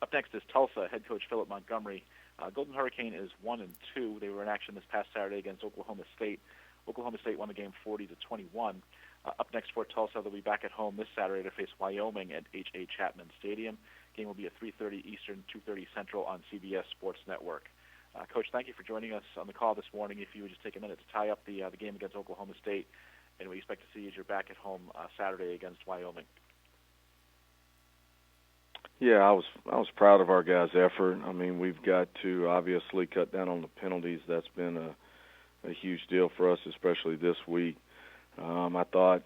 Up next is Tulsa. Head coach Philip Montgomery. Golden Hurricane is 1-2. They were in action this past Saturday against Oklahoma State. Oklahoma State won the game 40-21. Up next for Tulsa, they'll be back at home this Saturday to face Wyoming at H.A. Chapman Stadium. Game will be at 3:30 Eastern, 2:30 Central on CBS Sports Network. Coach, thank you for joining us on the call this morning. If you would just take a minute to tie up the game against Oklahoma State, and we expect to see you as you're back at home Saturday against Wyoming. Yeah, I was proud of our guys' effort. I mean, we've got to obviously cut down on the penalties. That's been a huge deal for us, especially this week. I thought,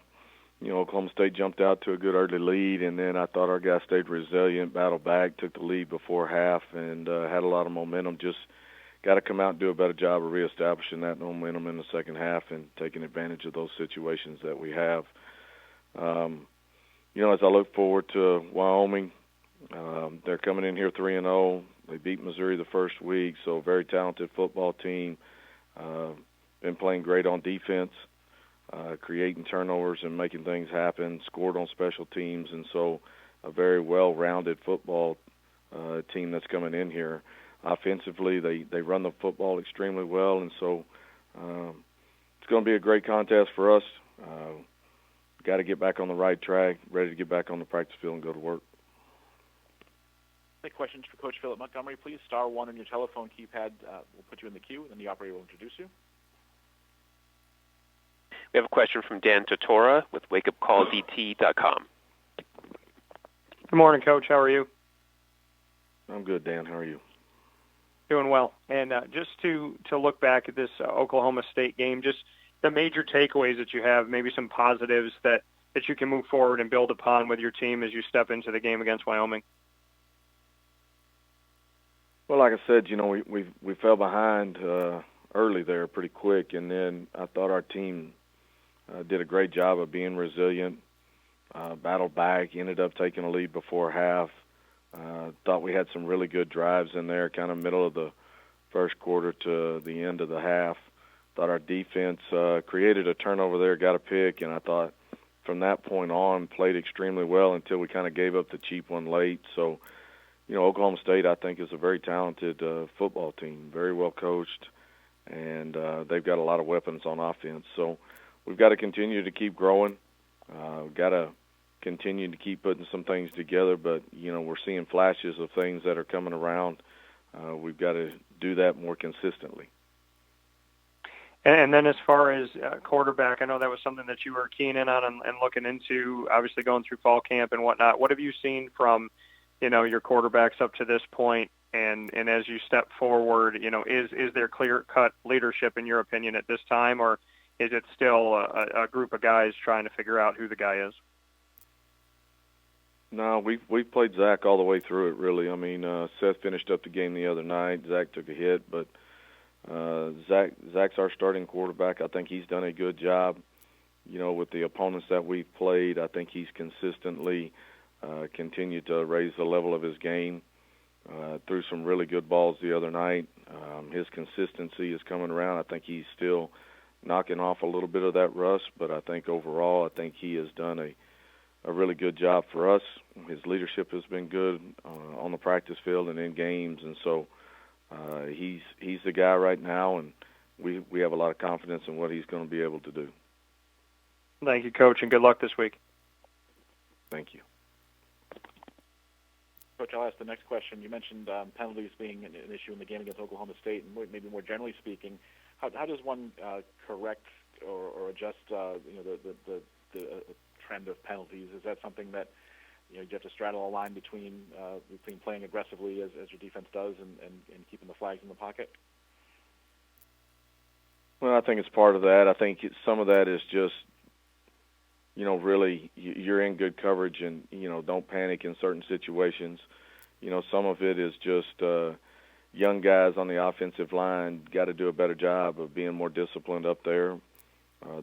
Oklahoma State jumped out to a good early lead, and then I thought our guys stayed resilient, battled back, took the lead before half, and had a lot of momentum. Just got to come out and do a better job of reestablishing that momentum in the second half and taking advantage of those situations that we have. As I look forward to Wyoming, they're coming in here 3-0. They beat Missouri the first week, so very talented football team. Been playing great on defense, creating turnovers and making things happen, scored on special teams, and so a very well-rounded football team that's coming in here. Offensively, they run the football extremely well, and so it's going to be a great contest for us. Got to get back on the right track, ready to get back on the practice field and go to work. Any questions for Coach Philip Montgomery, please star 1 on your telephone keypad. We'll put you in the queue, and then the operator will introduce you. We have a question from Dan Tortora with wakeupcalldt.com. Good morning, Coach. How are you? I'm good, Dan. How are you? Doing well. And just to look back at this Oklahoma State game, just the major takeaways that you have, maybe some positives that you can move forward and build upon with your team as you step into the game against Wyoming. Well, like I said, we fell behind early there pretty quick, and then I thought our team did a great job of being resilient, battled back, ended up taking a lead before half. Thought we had some really good drives in there, kind of middle of the first quarter to the end of the half. Thought our defense created a turnover there, got a pick, and I thought from that point on played extremely well until we kind of gave up the cheap one late. So, Oklahoma State, I think, is a very talented football team, very well coached, and they've got a lot of weapons on offense. So we've got to continue to keep growing. We've got to continue to keep putting some things together, but, we're seeing flashes of things that are coming around. We've got to do that more consistently. And then as far as quarterback, I know that was something that you were keen in on and looking into, obviously going through fall camp and whatnot. What have you seen from your quarterbacks up to this point, and as you step forward, is there clear-cut leadership in your opinion at this time, or is it still a group of guys trying to figure out who the guy is? No, we've played Zach all the way through it, really. I mean, Seth finished up the game the other night. Zach took a hit, but Zach's our starting quarterback. I think he's done a good job, with the opponents that we've played. I think he's consistently continued to raise the level of his game. Threw some really good balls the other night. His consistency is coming around. I think he's still knocking off a little bit of that rust, but I think overall, I think he has done a really good job for us. His leadership has been good on the practice field and in games, and so he's the guy right now, and we have a lot of confidence in what he's going to be able to do. Thank you, Coach, and good luck this week. Thank you. Coach, I'll ask the next question. You mentioned penalties being an issue in the game against Oklahoma State, and maybe more generally speaking, how does one correct or adjust the trend of penalties? Is that something that you have to straddle a line between playing aggressively as your defense does and keeping the flags in the pocket? Well, I think it's part of that. I think some of that is just really you're in good coverage and, don't panic in certain situations. Some of it is just young guys on the offensive line got to do a better job of being more disciplined up there.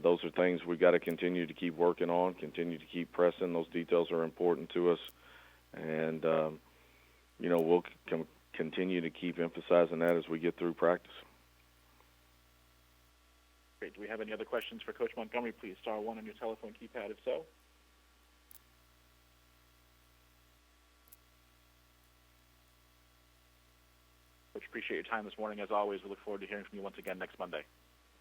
Those are things we've got to continue to keep working on, continue to keep pressing. Those details are important to us. And, we'll continue to keep emphasizing that as we get through practice. Great. Do we have any other questions for Coach Montgomery? Please star 1 on your telephone keypad if so. Coach. Appreciate your time this morning, as always. We look forward to hearing from you once again next Monday.